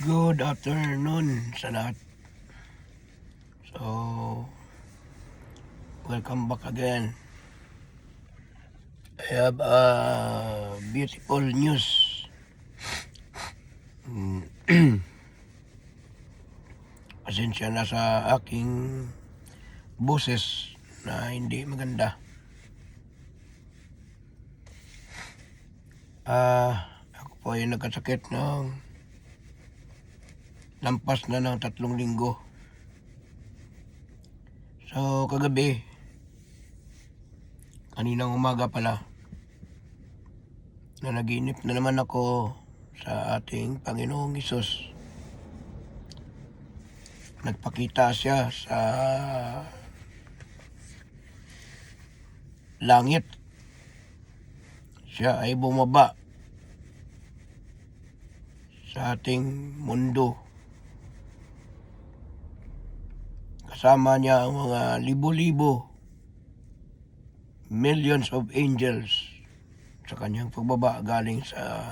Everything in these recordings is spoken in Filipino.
Good afternoon sa lahat. So, welcome back again. I have a beautiful news. Pasensya na sa aking boses na hindi maganda. Ako po ay nagkasakit ng lampas na ng 3 linggo. So, kaninang umaga pala, na naginip na naman ako sa ating Panginoong Hesus. Nagpakita siya sa langit. Siya ay bumaba sa ating mundo. Kasama niya ang mga libo-libo, millions of angels sa kanyang pagbaba galing sa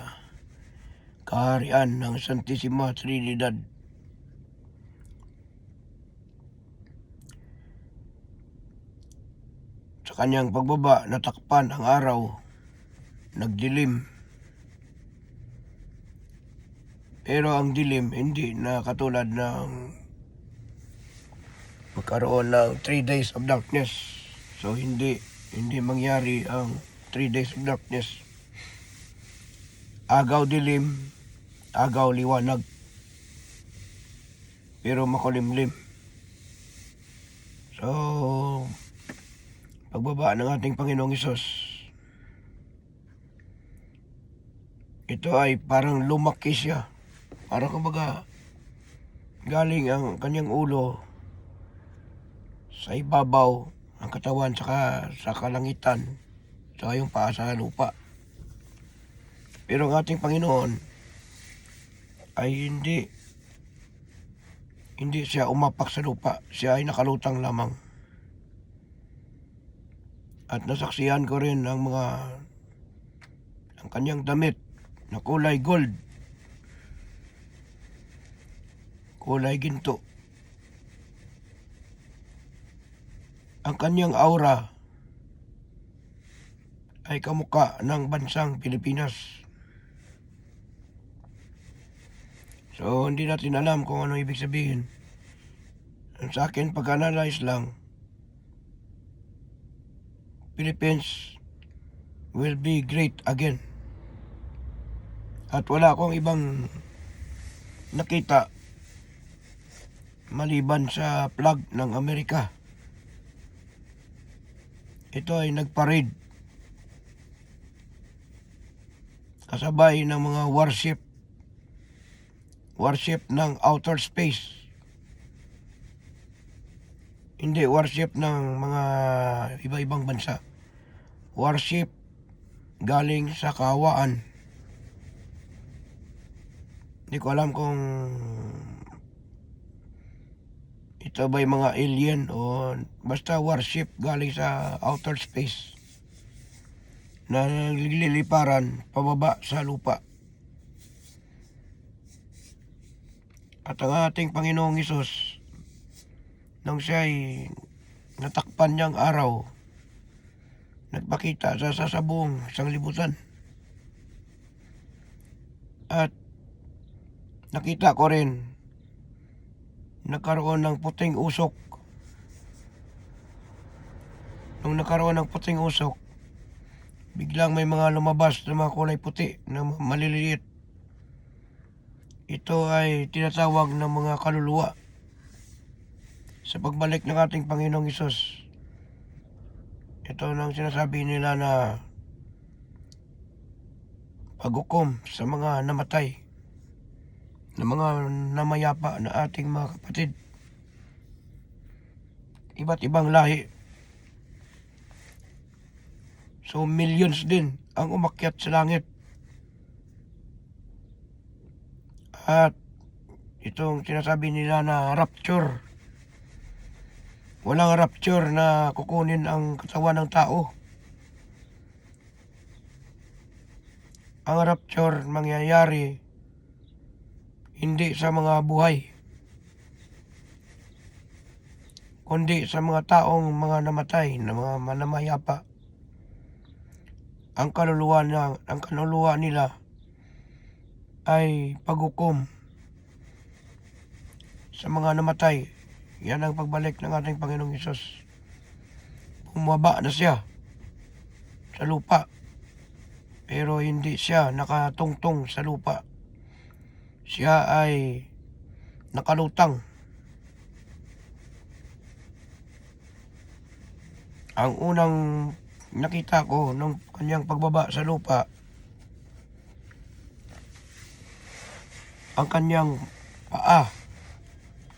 kaharian ng Santissima Trinidad. Sa kanyang pagbaba, natakpan ang araw, nagdilim. Pero ang dilim hindi na katulad ng magkaroon ng 3 days of darkness. So hindi mangyari ang 3 days of darkness. Agaw dilim, agaw liwanag, pero makulimlim. So, pagbaba ng ating Panginoong Hesus, ito ay parang lumaki siya. Parang kumbaga galing ang kanyang ulo sa ibabaw, ang katawan sa kalangitan, saka yung paa sa lupa. Pero ang ating Panginoon ay hindi siya umapak sa lupa. Siya ay nakalutang lamang. At nasaksihan ko rin ang kanyang damit na kulay gold, kulay ginto. Ang kanyang aura ay kamukha ng bansang Pilipinas. So, hindi natin alam kung ano ibig sabihin. Sa akin, pag-analyze lang, Philippines will be great again. At wala akong ibang nakita maliban sa flag ng Amerika. Ito ay nagparade kasabay ng mga warship ng outer space. Hindi warship ng mga iba-ibang bansa. Warship galing sa kawaan. Hindi ko alam kung ito ba'y mga alien o basta warship galing sa outer space na nagliliparan pababa sa lupa. At ang ating Panginoong Hesus, nang siya ay natakpan niyang araw, nagpakita sa buong sanglibutan. At nakita ko rin, nagkaroon ng puting usok. Nung nagkaroon ng puting usok, biglang may mga lumabas na mga kulay puti na maliliit. Ito ay tinatawag ng mga kaluluwa sa pagbalik ng ating Panginoong Hesus. Ito nang sinasabi nila na paghukom sa mga namatay, ng mga namayapa na ating mga kapatid. Iba't ibang lahi. So millions din ang umakyat sa langit. At itong sinasabi nila na rapture. Walang rapture na kukunin ang katawan ng tao. Ang rapture mangyayari hindi sa mga buhay, kundi sa mga taong mga namatay na mga manamayapa. Ang kaluluwa nila ay paghukom sa mga namatay. Yan ang pagbalik ng ating Panginoong Hesus. Bumaba na siya sa lupa, pero hindi siya nakatungtong sa lupa. Siya ay nakalutang. Ang unang nakita ko nung kanyang pagbaba sa lupa, ang kanyang paa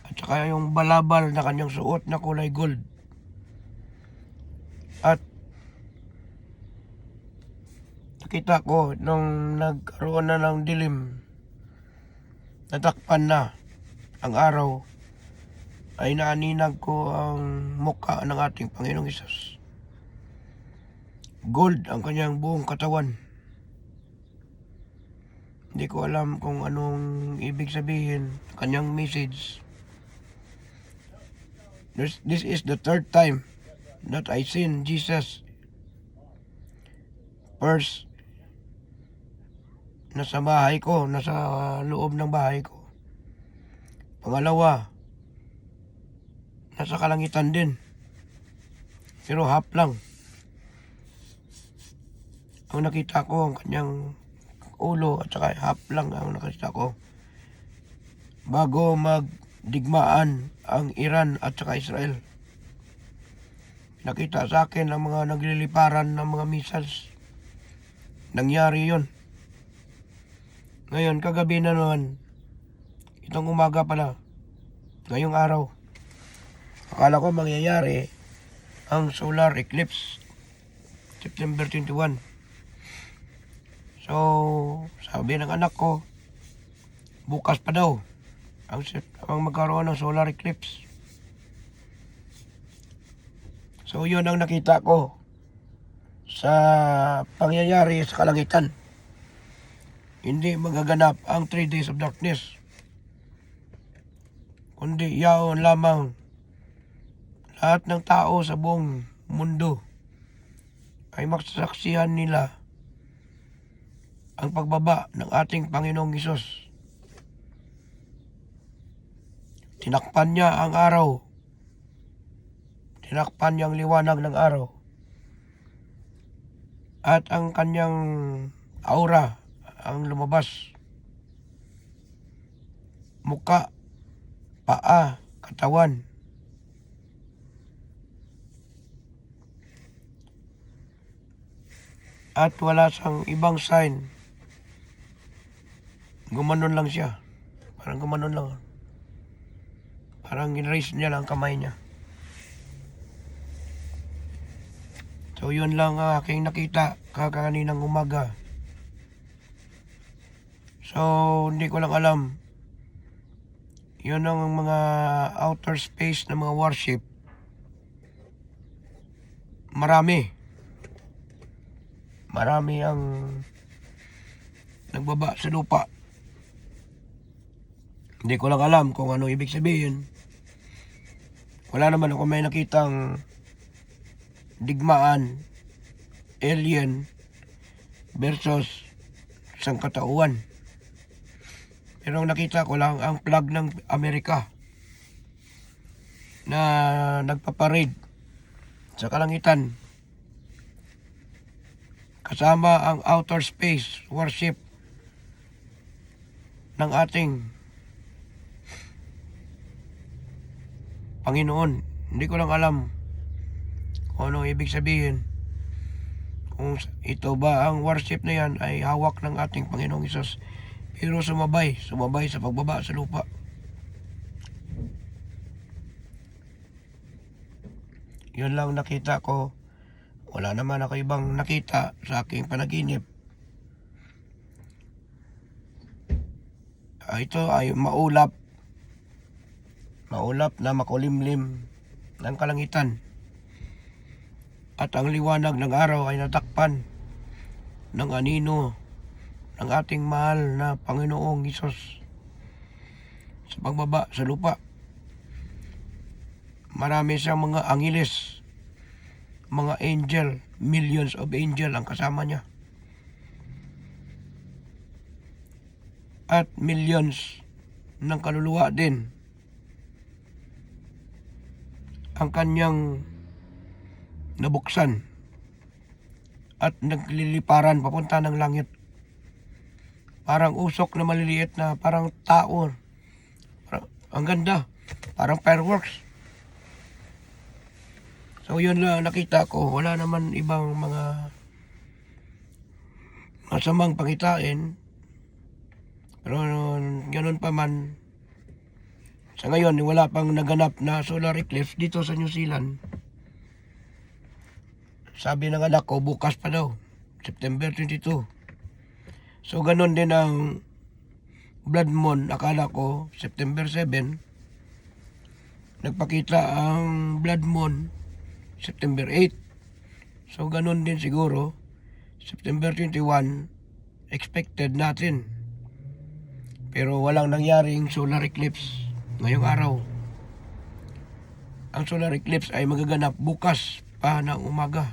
at saka yung balabal na kanyang suot na kulay gold. At nakita ko nung nagkaroon na ng dilim, natakpan na ang araw, ay naaninag ko ang mukha ng ating Panginoong Hesus. Gold ang kanyang buong katawan. Hindi ko alam kung anong ibig sabihin ng kanyang message. This is the third time that I seen Jesus. First, nasa bahay ko, nasa loob ng bahay ko. Pangalawa, nasa kalangitan din, pero half lang. Ang nakita ko, ang kanyang ulo at saka half lang ang nakita ko. Bago magdigmaan ang Iran at saka Israel, nakita sa akin ang mga nagliliparan ng mga missiles. Nangyari yon. Ngayon, kagabi na naman, itong umaga pala, ngayong araw, akala ko mangyayari ang solar eclipse, September 21. So, sabi ng anak ko, bukas pa daw ang magkaroon ng solar eclipse. So, yun ang nakita ko sa pangyayari sa kalangitan. Hindi magaganap ang 3 days of darkness, kundi yaon lamang lahat ng tao sa buong mundo ay magsasaksihan nila ang pagbaba ng ating Panginoong Hesus. Tinakpan niya ang araw. Tinakpan niya ang liwanag ng araw. At ang kanyang aura ang lumabas. Muka, paa, katawan. At wala siyang ibang sign. Gumanon lang siya. Parang gumanon lang. Parang in-raise niya lang kamay niya. So yun lang ang aking nakita kakaninang umaga. So hindi ko lang alam. Yun ang mga outer space na mga warship. Marami ang nagbaba sa lupa. Hindi ko lang alam kung ano ibig sabihin. Wala naman ako may nakitang digmaan, alien versus sangkatauhan. Pero ang nakita ko lang ang flag ng Amerika na nagpaparade sa kalangitan kasama ang outer space warship ng ating Panginoon. Hindi ko lang alam kung ano ibig sabihin. Kung ito ba ang warship na yan ay hawak ng ating Panginoong Hesus, pero sumabay sa pagbaba sa lupa. Yun lang nakita ko. Wala naman ako ibang nakita sa aking panaginip. Ito ay maulap na makulimlim ng kalangitan. At ang liwanag ng araw ay natakpan ng anino ng ating mahal na Panginoong Hesus. sa pagbaba sa lupa. Marami siyang mga angeles, mga angel, millions of angel ang kasama niya. At millions ng kaluluwa din ang kanyang nabuksan at nagliliparan papunta ng langit. Parang usok na maliliit na parang tao. Ang ganda, parang fireworks. So yun lang nakita ko, wala naman ibang mga masamang pangitain. Pero ganun pa man, sa ngayon wala pang naganap na solar eclipse dito sa New Zealand. Sabi ng anak ko, bukas pa daw, September 22. So ganun din ang blood moon, akala ko September 7. Nagpakita ang blood moon September 8. So ganun din siguro September 21 expected natin. Pero walang nangyaring solar eclipse ngayong araw. Ang solar eclipse ay magaganap bukas pa ng umaga.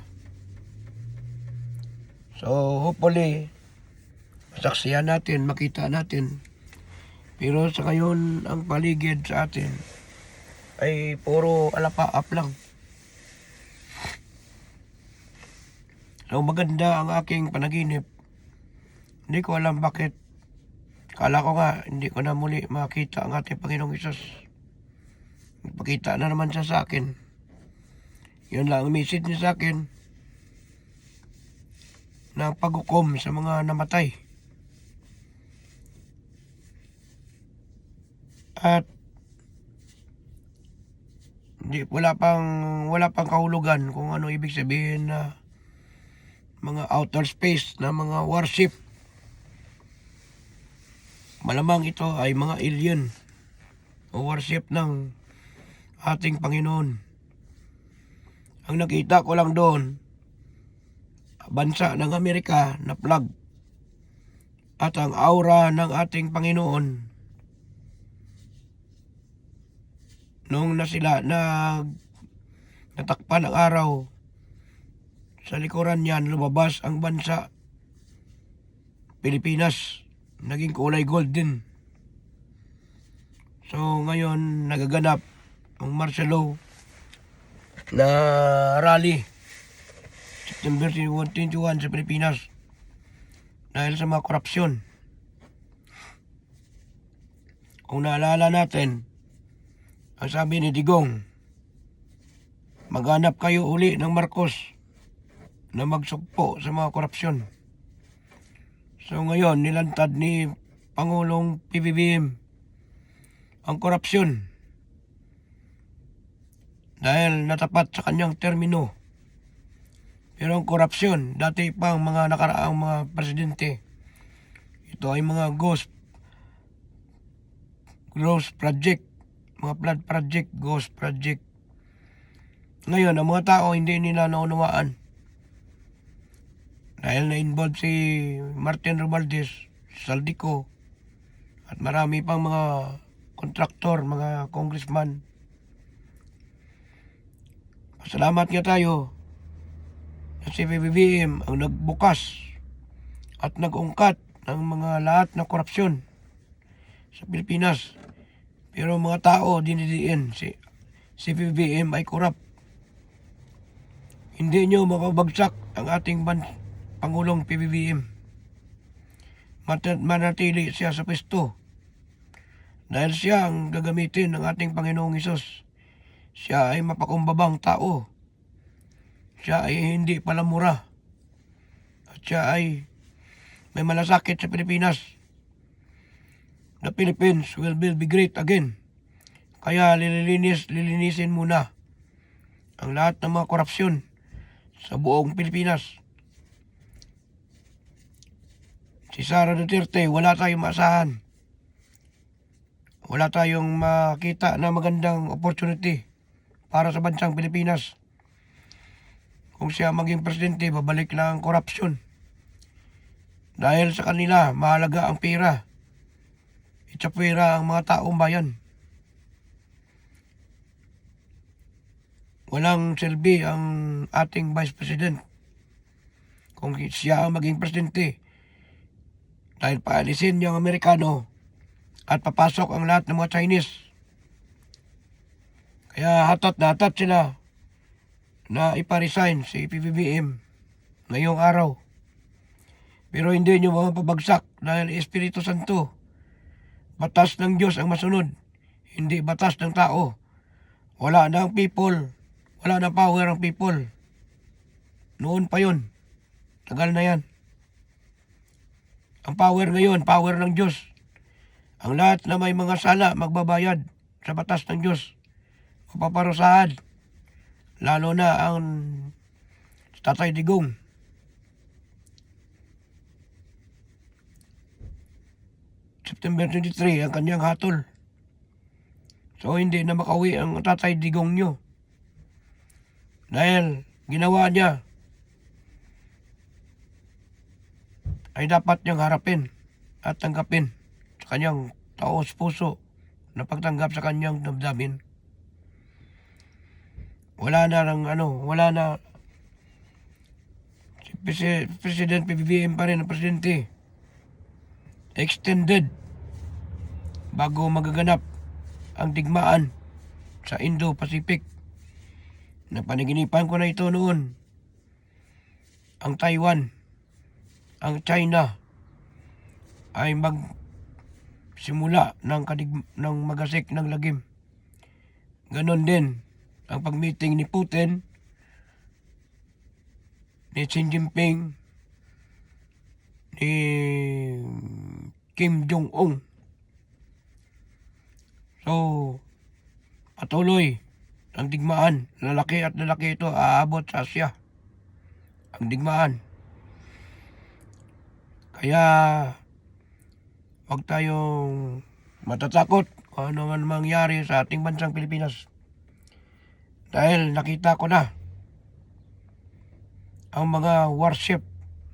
So hopefully masaksihan natin, makita natin. Pero sa ngayon ang paligid sa atin ay puro alapaap lang. So maganda ang aking panaginip. Hindi ko alam bakit. Kala ko nga hindi ko na muli makita ang ating Panginoong Hesus. Nagpakita na naman siya sa akin. Yun lang ang message niya sa akin, na paghukom sa mga namatay. At wala pang kahulugan kung ano ibig sabihin na mga outer space na mga warship. Malamang ito ay mga alien o warship ng ating Panginoon. Ang nakita ko lang doon, bansa ng Amerika na flag at ang aura ng ating Panginoon nung natakpan ang araw. Sa likuran niyan lumabas ang bansa Pilipinas, naging kulay gold din. So ngayon nagaganap ang martial law na rally September 21 sa Pilipinas dahil sa mga korupsyon. Kung naalala natin, ang sabi ni Digong, maghanap kayo uli ng Marcos na magsugpo sa mga korupsyon. So ngayon, nilantad ni Pangulong PBBM ang korupsyon dahil natapat sa kanyang termino. Pero ang korupsyon, dati pang mga nakaraang mga presidente, ito ay mga ghost project, mga flood project, ghost project. Ngayon, ang mga tao hindi nila naunawaan. Dahil na-involve si Martin Romualdez, Saldico, at marami pang mga kontraktor, mga congressman. Pasalamat nga tayo na si PBBM ang nagbukas at nag-ungkat ng mga lahat ng korupsyon sa Pilipinas. Pero mga tao dinidiin si PBBM ay korap. Hindi nyo mapabagsak ang ating Pangulong PBBM. Manatili siya sa pwesto. Dahil siya ang gagamitin ng ating Panginoong Hesus. Siya ay mapakumbabang tao. Siya ay hindi palamura. At siya ay may malasakit sa Pilipinas. The Philippines will be great again. Kaya lilinisin muna ang lahat ng mga korupsyon sa buong Pilipinas. Si Sara Duterte, wala tayong maasahan. Wala tayong makita na magandang opportunity para sa bansang Pilipinas. Kung siya maging presidente, babalik lang ang korupsyon. Dahil sa kanila, mahalaga ang pera. itsapwera ang mga taong bayan. Walang silbi ang ating Vice President kung siya ang maging presidente, dahil paalisin niya ang Amerikano at papasok ang lahat ng mga Chinese. Kaya hatot na hatot sila na iparesign si PBBM ngayong araw. Pero hindi nyo mapabagsak dahil Espiritu Santo. Batas ng Diyos ang masunod, hindi batas ng tao. Wala na ang people, wala na power ang people. Noon pa yun, tagal na yan. Ang power ngayon, power ng Diyos. Ang lahat na may mga sala magbabayad sa batas ng Diyos, mapaparusahan. Lalo na ang Tatay Digong. September 23 ang kanyang hatol. So hindi na makauwi ang Tatay Digong nyo. Dahil ginawa niya ay dapat niyang harapin at tanggapin sa kanyang taos puso na pagtanggap sa kanyang damdamin. Wala na si President PBBM pa rin ang presidente. Extended bago magaganap ang digmaan sa Indo-Pacific. Napanaginipan ko na ito noon. Ang Taiwan, ang China ay magsimula ng magasik ng lagim. Ganon din ang pag-meeting ni Putin, ni Xi Jinping, ni Kim Jong-un. So, patuloy ang digmaan. Lalaki at lalaki ito aabot sa Asya. Ang digmaan. Kaya, huwag tayong matatakot kung ano man mangyari sa ating bansang Pilipinas. Dahil nakita ko na ang mga warship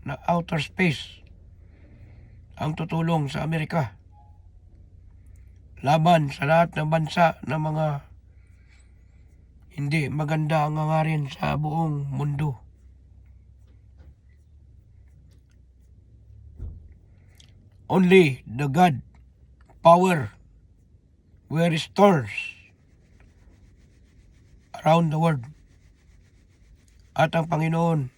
na outer space ang tutulong sa Amerika laban sa lahat ng bansa na mga hindi maganda ang hangarin sa buong mundo. Only the God power will restores around the world. At ang Panginoon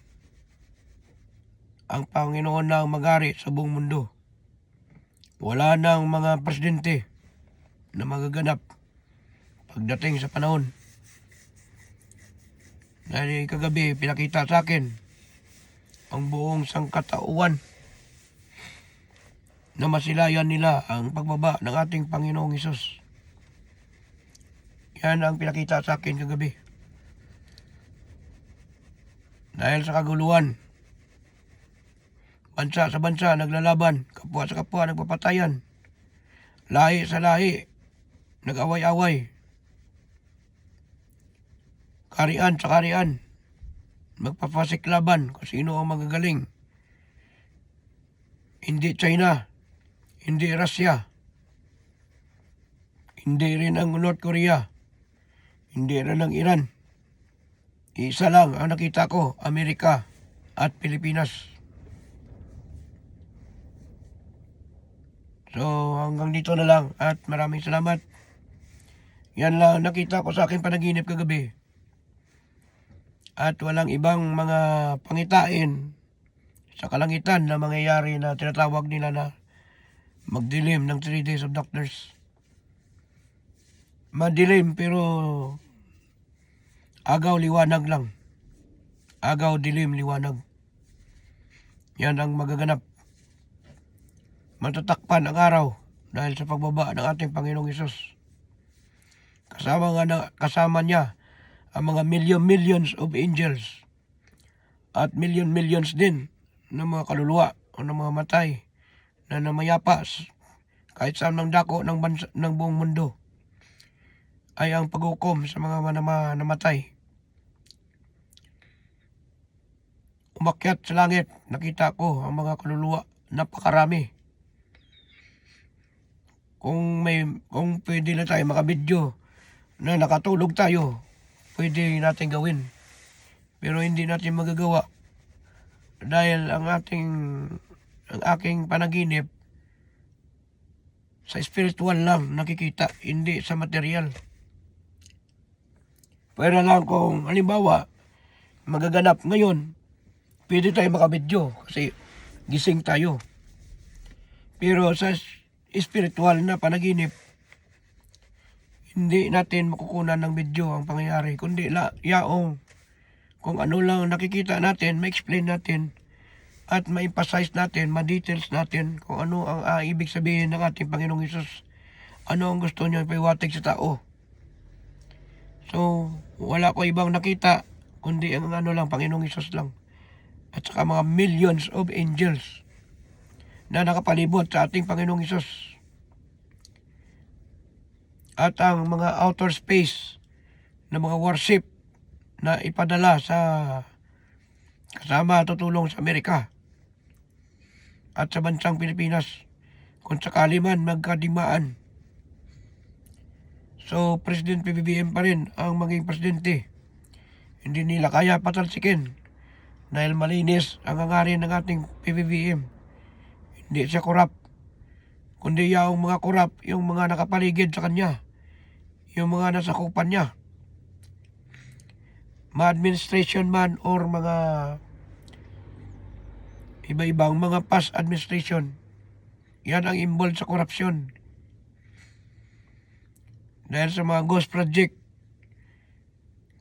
na ang mag-ari sa buong mundo. Wala nang mga presidente na magaganap pagdating sa panahon. Dahil kagabi pinakita sa akin ang buong sangkatauhan na masilayan nila ang pagbaba ng ating Panginoong Hesus. Yan ang pinakita sa akin kagabi. Dahil sa kaguluhan, bansa sa bansa naglalaban, kapwa sa kapwa nagpapatayan, lahi sa lahi nag-away-away, karian sa karian magpapasiklaban kung sino ang magagaling. Hindi China, hindi Russia, hindi rin ang North Korea, hindi rin ang Iran. Isa lang ang nakita ko, Amerika at Pilipinas. So hanggang dito na lang at maraming salamat. Yan lang nakita ko sa aking panaginip kagabi. At walang ibang mga pangitain sa kalangitan na mangyayari na tinatawag nila na magdilim ng 3 days of darkness. Madilim pero agaw liwanag lang. Agaw dilim liwanag. Yan ang magaganap. Matatakpan ang araw dahil sa pagbaba ng ating Panginoong Hesus. Kasama niya ang mga millions of angels at millions din ng mga kaluluwa o ng mga matay na namayapas kahit saan ng dako ng bansa, ng buong mundo ay ang paghukom sa mga namatay. Umakyat sa langit, nakita ko ang mga kaluluwa, napakarami. kung pwede na tayo makabidyo na nakatulog tayo, pwede natin gawin. Pero hindi natin magagawa dahil ang aking panaginip sa spiritual lang nakikita, hindi sa material. Pero lang kung halimbawa magaganap ngayon, pwede tayo makabidyo kasi gising tayo. Pero sa spiritual na panaginip, hindi natin makukunan ng video ang pangyayari, kundi yaong kung ano lang nakikita natin, ma-explain natin at ma-emphasize natin, ma-details natin kung ano ang ibig sabihin ng ating Panginoong Hesus. Ano ang gusto niya ipahiwatig sa tao. So, wala ko ibang nakita, kundi ang ano lang, Panginoong Hesus lang. At saka mga millions of angels na nakapalibot sa ating Panginoong Hesus. At ang mga outer space na mga worship na ipadala sa kasama tutulong sa Amerika at sa bansang Pilipinas kung sakali man magkadimaan. So, President PBBM pa rin ang maging presidente. Hindi nila kaya patalsikin dahil malinis ang hangarin ng ating PBBM. Hindi siya korap, kundi yung mga korap, yung mga nakapaligid sa kanya, yung mga nasakupan niya, ma-administration man or mga iba-ibang mga past administration, yan ang involved sa korupsyon. Dahil sa mga ghost project,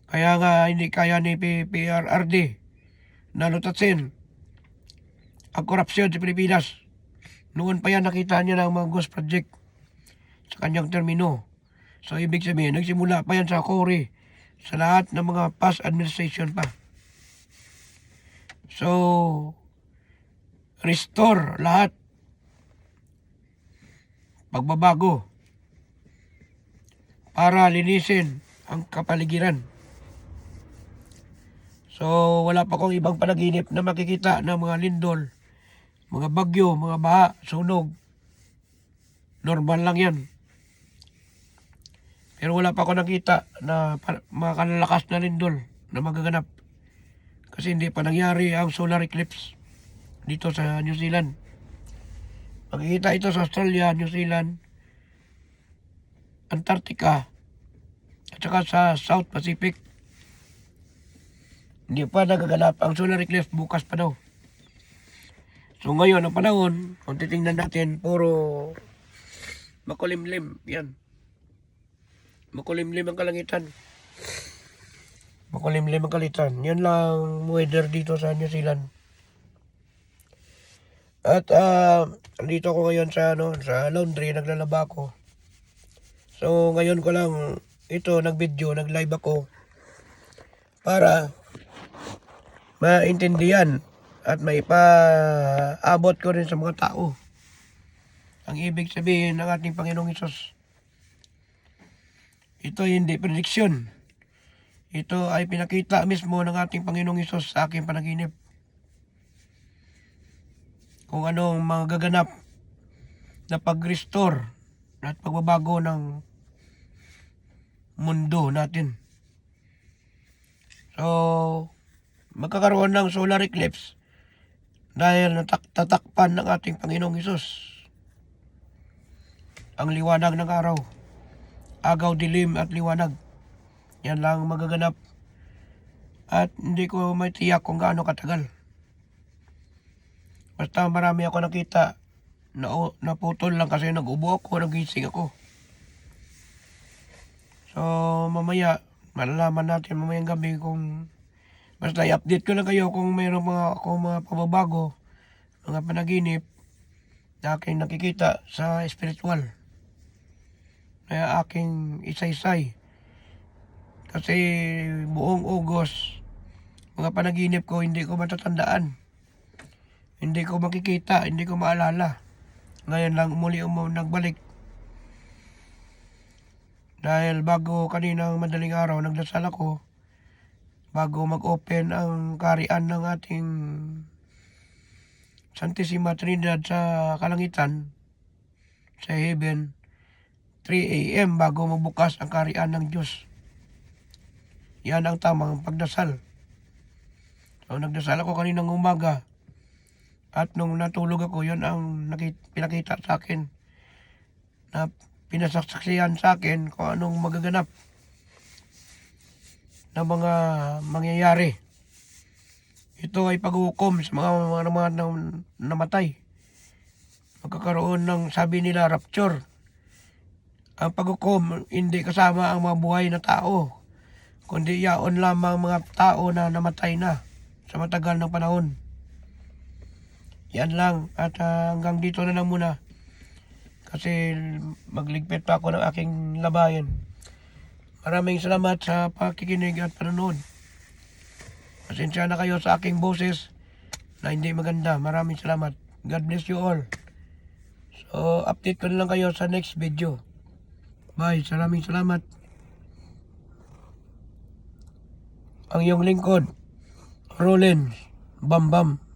kaya nga hindi kaya ni PRRD na lutasin ang korupsyon sa Pilipinas. Noon pa yan nakita niya ng mga ghost project sa kanyang termino. So ibig sabihin, nagsimula pa yan sa Cory, sa lahat ng mga past administration pa. So, restore lahat. Pagbabago. Para linisin ang kapaligiran. So, wala pa akong ibang panaginip na makikita ng mga lindol, mga bagyo, mga baha, sunog. Normal lang yan. Pero wala pa ako nakita na mga kalalakas na lindol na magaganap. Kasi hindi pa nangyari ang solar eclipse dito sa New Zealand. Makikita ito sa Australia, New Zealand, Antarctica, at saka sa South Pacific. Hindi pa nagaganap ang solar eclipse, bukas pa daw. So ngayon, ang panahon, kung titingnan natin, puro makulimlim. Yan. Makulimlim ang kalangitan. Makulimlim ang kalitan. Yan lang weather dito sa New Zealand. At dito ako ngayon sa sa laundry, naglalaba ako. So ngayon ko lang ito nag-video, nag-live ako para maintindihan at maipaabot ko rin sa mga tao ang ibig sabihin ng ating Panginoong Hesus. Ito hindi prediksyon. Ito ay pinakita mismo ng ating Panginoong Hesus sa aking panaginip. Kung anong magaganap na pag-restore at pagbabago ng mundo natin. So, magkakaroon ng solar eclipse dahil tatakpan ng ating Panginoong Hesus ang liwanag ng araw. Agaw, dilim at liwanag. Yan lang magaganap. At hindi ko may tiyak kung gaano katagal. Basta marami ako nakita na naputol lang kasi nag-ubo ako, nagising ako. So mamaya, malalaman natin mamayang gabi kung basta i-update ko lang kayo kung mayroong mga pababago, mga panaginip na aking nakikita sa spiritual. Kaya aking isa-isay. Kasi buong August, mga panaginip ko hindi ko matatandaan. Hindi ko makikita, hindi ko maalala. Ngayon lang muli nagbalik. Dahil bago kaninang madaling araw, nagdasal ako. Bago mag-open ang karian ng ating Santissima Trinidad sa kalangitan, sa heaven, 3 a.m. bago mabukas ang kaharian ng Diyos. Yan ang tamang pagdasal. So nagdasal ako kaninang umaga. At nung natulog ako, yun ang pinakita sa akin. Na pinasaksiyan sa akin kung anong magaganap na mga mangyayari. Ito ay paghukom sa mga namatay. Magkakaroon ng, sabi nila, rapture. Ang paghukom, hindi kasama ang mga buhay na tao, kundi yaon lamang mga tao na namatay na sa matagal ng panahon. Yan lang, at hanggang dito na lang muna. Kasi magligpit pa ako ng aking labayan. Maraming salamat sa pakikinig at panonood. Pasensya na kayo sa aking boses na hindi maganda. Maraming salamat. God bless you all. So, update ko na lang kayo sa next video. Bye. Maraming salamat. Ang iyong lingkod, Rollins Bambam.